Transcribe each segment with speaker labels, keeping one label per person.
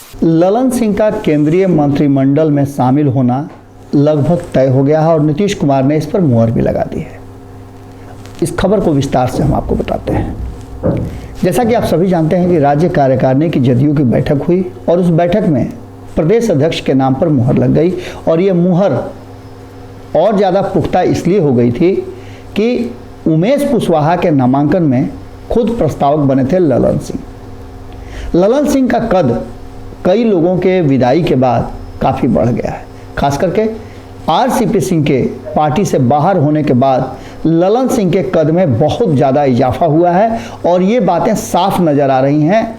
Speaker 1: ललन सिंह का केंद्रीय मंत्रिमंडल में शामिल होना लगभग तय हो गया है और नीतीश कुमार ने इस पर मुहर भी लगा दी है। इस खबर को विस्तार से हम आपको बताते हैं। जैसा कि आप सभी जानते हैं कि राज्य कार्यकारिणी की जदयू की बैठक हुई और उस बैठक में प्रदेश अध्यक्ष के नाम पर मुहर लग गई और ये मुहर और ज़्यादा पुख्ता इसलिए हो गई थी कि उमेश कुशवाहा के नामांकन में खुद प्रस्तावक बने थे ललन सिंह। ललन सिंह का कद कई लोगों के विदाई के बाद काफ़ी बढ़ गया है। खास करके आरसीपी सिंह के पार्टी से बाहर होने के बाद ललन सिंह के कद में बहुत ज़्यादा इजाफा हुआ है और ये बातें साफ नज़र आ रही हैं।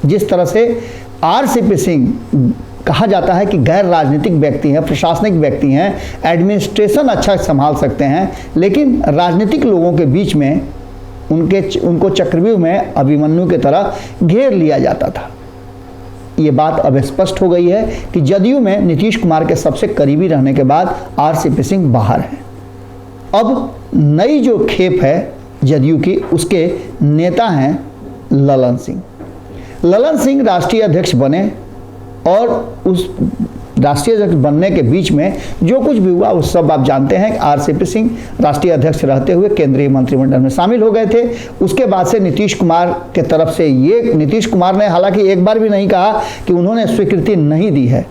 Speaker 1: जिस तरह से आरसीपी सिंह कहा जाता है कि गैर राजनीतिक व्यक्ति हैं, प्रशासनिक व्यक्ति हैं, एडमिनिस्ट्रेशन अच्छा संभाल सकते हैं, लेकिन राजनीतिक लोगों के बीच में उनको चक्रव्यूह में अभिमन्यु की तरह घेर लिया जाता था। ये बात अब स्पष्ट हो गई है कि जदयू में नीतीश कुमार के सबसे करीबी रहने के बाद आरसीपी सिंह बाहर हैं। अब नई जो खेप है जदयू की, उसके नेता हैं ललन सिंह। ललन सिंह राष्ट्रीय अध्यक्ष बने और उस राष्ट्रीय अध्यक्ष बनने के बीच में जो कुछ भी हुआ उस सब आप जानते हैं। आरसीपी सिंह राष्ट्रीय अध्यक्ष रहते हुए केंद्रीय मंत्रिमंडल में शामिल हो गए थे। उसके बाद से नीतीश कुमार के तरफ से नीतीश कुमार ने हालांकि एक बार भी नहीं कहा कि उन्होंने स्वीकृति नहीं दी है।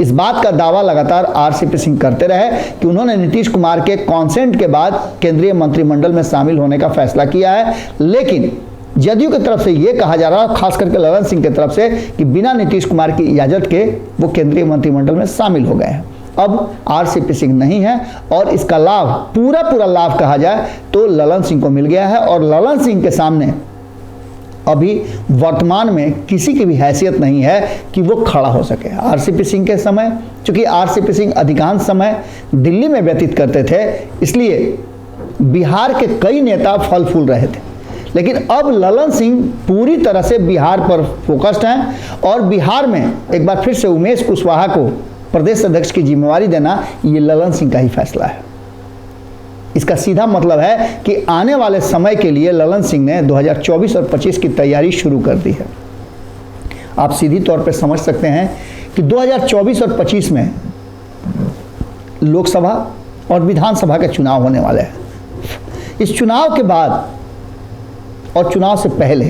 Speaker 1: इस बात का दावा लगातार आरसीपी सिंह करते रहे कि उन्होंने नीतीश कुमार के कॉन्सेंट के बाद केंद्रीय मंत्रिमंडल में शामिल होने का फैसला किया है, लेकिन जदयू की तरफ से ये कहा जा रहा है, खास करके ललन सिंह की तरफ से, कि बिना नीतीश कुमार की इजाज़त के वो केंद्रीय मंत्रिमंडल में शामिल हो गए हैं। अब आरसीपी सिंह नहीं है और इसका लाभ पूरा लाभ कहा जाए तो ललन सिंह को मिल गया है और ललन सिंह के सामने अभी वर्तमान में किसी की भी हैसियत नहीं है कि वो खड़ा हो सके। आरसीपी सिंह के समय, चूँकि आरसीपी सिंह अधिकांश समय दिल्ली में व्यतीत करते थे, इसलिए बिहार के कई नेता फल फूल रहे थे, लेकिन अब ललन सिंह पूरी तरह से बिहार पर फोकस्ड हैं और बिहार में एक बार फिर से उमेश कुशवाहा को प्रदेश अध्यक्ष की जिम्मेवारी देना ये ललन सिंह का ही फैसला है। इसका सीधा मतलब है कि आने वाले समय के लिए ललन सिंह ने 2024 और 25 की तैयारी शुरू कर दी है। आप सीधी तौर पर समझ सकते हैं कि 2024 और 25 में लोकसभा और विधानसभा के चुनाव होने वाले हैं। इस चुनाव के बाद और चुनाव से पहले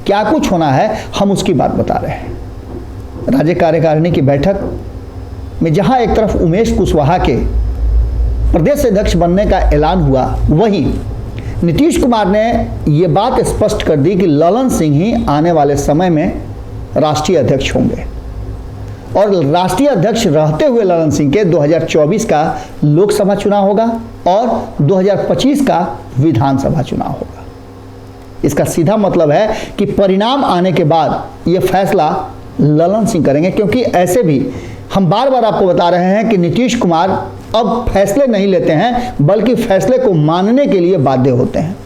Speaker 1: क्या कुछ होना है, हम उसकी बात बता रहे हैं। राज्य कार्यकारिणी की बैठक में जहां एक तरफ उमेश कुशवाहा के प्रदेश अध्यक्ष बनने का ऐलान हुआ, वहीं नीतीश कुमार ने ये बात स्पष्ट कर दी कि ललन सिंह ही आने वाले समय में राष्ट्रीय अध्यक्ष होंगे और राष्ट्रीय अध्यक्ष रहते हुए ललन सिंह के 2024 का लोकसभा चुनाव होगा और 2025 का विधानसभा चुनाव होगा। इसका सीधा मतलब है कि परिणाम आने के बाद ये फैसला ललन सिंह करेंगे, क्योंकि ऐसे भी हम बार बार आपको बता रहे हैं कि नीतीश कुमार अब फैसले नहीं लेते हैं, बल्कि फैसले को मानने के लिए बाध्य होते हैं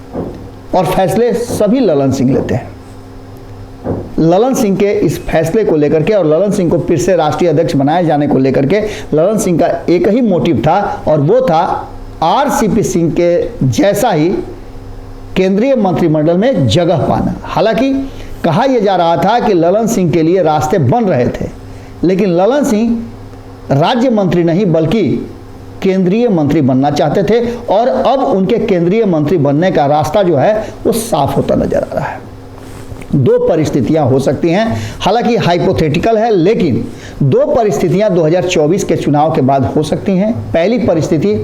Speaker 1: और फैसले सभी ललन सिंह लेते हैं। ललन सिंह के इस फैसले को लेकर के और ललन सिंह को फिर से राष्ट्रीय अध्यक्ष बनाए जाने को लेकर के ललन सिंह का एक ही मोटिव था और वो था आरसीपी सिंह के जैसा ही केंद्रीय मंत्रिमंडल में जगह पाना। हालांकि कहा यह जा रहा था कि ललन सिंह के लिए रास्ते बन रहे थे, लेकिन ललन सिंह राज्य मंत्री नहीं बल्कि केंद्रीय मंत्री बनना चाहते थे और अब उनके केंद्रीय मंत्री बनने का रास्ता जो है वो साफ होता नजर आ रहा है। दो परिस्थितियां हो सकती हैं, हालांकि हाइपोथेटिकल है, लेकिन दो परिस्थितियां 2024 के चुनाव के बाद हो सकती हैं। पहली परिस्थिति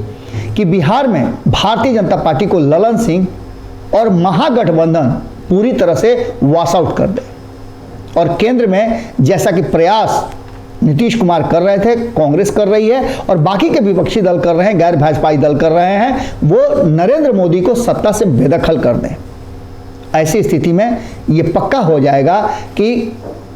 Speaker 1: कि बिहार में भारतीय जनता पार्टी को ललन सिंह और महागठबंधन पूरी तरह से वॉश आउट कर दे और केंद्र में जैसा कि प्रयास नीतीश कुमार कर रहे थे, कांग्रेस कर रही है और बाकी के विपक्षी दल कर रहे हैं, गैर भाजपाई दल कर रहे हैं, वो नरेंद्र मोदी को सत्ता से बेदखल कर दें। ऐसी स्थिति में ये पक्का हो जाएगा कि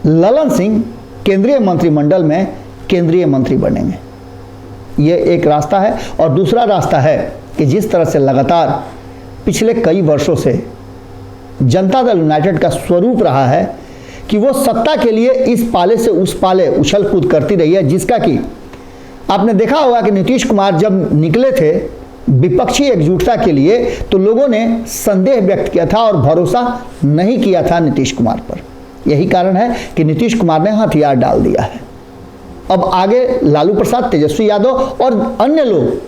Speaker 1: ललन सिंह केंद्रीय मंत्रिमंडल में केंद्रीय मंत्री बनेंगे। ये एक रास्ता है और दूसरा रास्ता है कि जिस तरह से लगातार पिछले कई वर्षों से जनता दल यूनाइटेड का स्वरूप रहा है कि वो सत्ता के लिए इस पाले से उस पाले उछल कूद करती रही है, जिसका कि आपने देखा होगा कि नीतीश कुमार जब निकले थे विपक्षी एकजुटता के लिए तो लोगों ने संदेह व्यक्त किया था और भरोसा नहीं किया था नीतीश कुमार पर। यही कारण है कि नीतीश कुमार ने हथियार डाल दिया है। अब आगे लालू प्रसाद, तेजस्वी यादव और अन्य लोग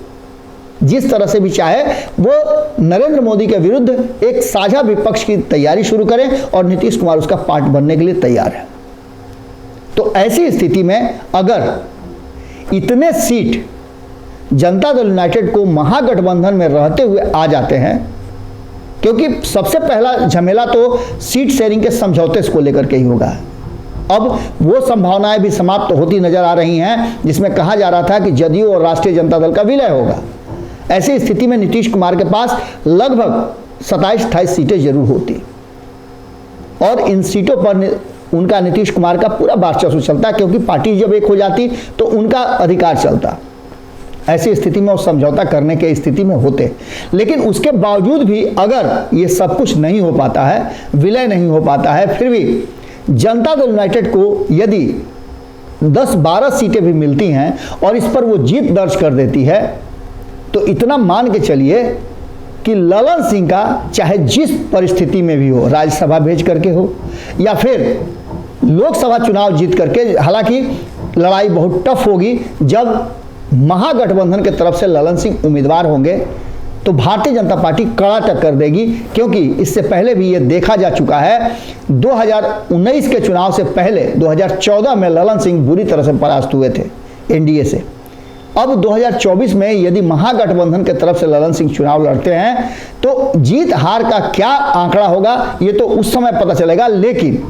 Speaker 1: जिस तरह से भी चाहे वो नरेंद्र मोदी के विरुद्ध एक साझा विपक्ष की तैयारी शुरू करें और नीतीश कुमार उसका पार्ट बनने के लिए तैयार है। तो ऐसी स्थिति में अगर इतने सीट जनता दल यूनाइटेड को महागठबंधन में रहते हुए आ जाते हैं, क्योंकि सबसे पहला झमेला तो सीट शेयरिंग के समझौते को लेकर के ही होगा। अब वो संभावनाएं भी समाप्त होती नजर आ रही हैं जिसमें कहा जा रहा था कि जदयू और राष्ट्रीय जनता दल का विलय होगा। ऐसी स्थिति में नीतीश कुमार के पास लगभग 27-28 सीटें जरूर होती और इन सीटों पर उनका नीतीश कुमार का पूरा वर्चस्व चलता, क्योंकि पार्टी जब एक हो जाती तो उनका अधिकार चलता। ऐसी स्थिति में वो समझौता करने के स्थिति में होते, लेकिन उसके बावजूद भी अगर ये सब कुछ नहीं हो पाता है, विलय नहीं हो पाता है, फिर भी जनता दल यूनाइटेड को यदि 10-12 सीटें भी मिलती हैं और इस पर वो जीत दर्ज कर देती है, तो इतना मान के चलिए कि ललन सिंह का चाहे जिस परिस्थिति में भी हो, राज्यसभा भेज करके हो या फिर लोकसभा चुनाव जीत करके, हालांकि लड़ाई बहुत टफ होगी जब महागठबंधन के तरफ से ललन सिंह उम्मीदवार होंगे तो भारतीय जनता पार्टी कड़ा टक्कर देगी, क्योंकि इससे पहले भी ये देखा जा चुका है। 2019 के चुनाव से पहले 2014 में ललन सिंह बुरी तरह से परास्त हुए थे एनडीए से। अब 2024 में यदि महागठबंधन के तरफ से ललन सिंह चुनाव लड़ते हैं तो जीत हार का क्या आंकड़ा होगा ये तो उस समय पता चलेगा, लेकिन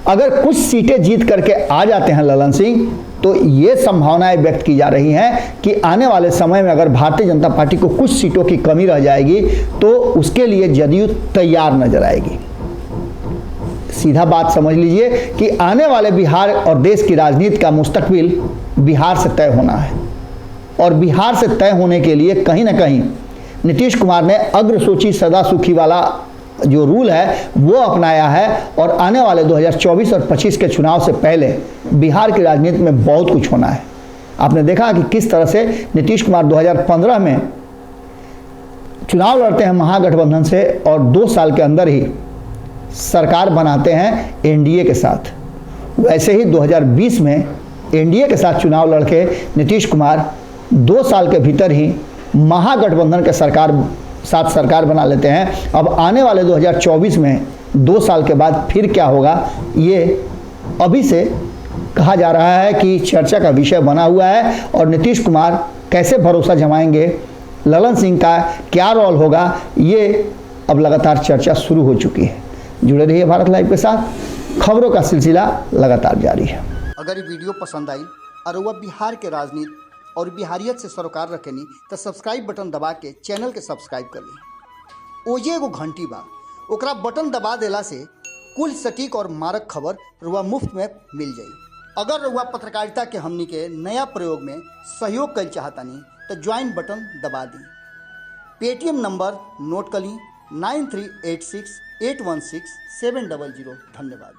Speaker 1: अगर कुछ सीटें जीत करके आ जाते हैं ललन सिंह तो ये संभावनाएं व्यक्त की जा रही हैं कि आने वाले समय में अगर भारतीय जनता पार्टी को कुछ सीटों की कमी रह जाएगी तो उसके लिए जदयू तैयार नजर आएगी। सीधा बात समझ लीजिए कि आने वाले बिहार और देश की राजनीति का मुस्तकबिल बिहार से तय होना है और बिहार से तय होने के लिए कहीं ना कहीं नीतीश कुमार ने अग्रसूची सदा सुखी वाला जो रूल है वो अपनाया है और आने वाले 2024 और 25 के चुनाव से पहले बिहार की राजनीति में बहुत कुछ होना है। आपने देखा कि किस तरह से नीतीश कुमार 2015 में चुनाव लड़ते हैं महागठबंधन से और 2 साल के अंदर ही सरकार बनाते हैं एनडीए के साथ। वैसे ही 2020 में एनडीए के साथ चुनाव लड़के नीतीश कुमार 2 साल के भीतर ही महागठबंधन के साथ सरकार बना लेते हैं। अब आने वाले 2024 में 2 साल के बाद फिर क्या होगा ये अभी से कहा जा रहा है कि चर्चा का विषय बना हुआ है और नीतीश कुमार कैसे भरोसा जमाएंगे, ललन सिंह का क्या रोल होगा, ये अब लगातार चर्चा शुरू हो चुकी है। जुड़े रहिए भारत लाइव के साथ, खबरों का सिलसिला लगातार जारी है।
Speaker 2: अगर ये वीडियो पसंद आई और वह बिहार के राजनीति और बिहारियत से सरोकार रखेनी तो सब्सक्राइब बटन दबा के चैनल के सब्सक्राइब कर ली। ओजे एगो घंटी बा, ओकरा बटन दबा देला से कुल सटीक और मारक खबर रुआ मुफ्त में मिल जाई। अगर रुआ पत्रकारिता के हमनी के नया प्रयोग में सहयोग कर चाहतानी तो ज्वाइन बटन दबा दी। पेटीएम नंबर नोट कर ली 9386816700। धन्यवाद।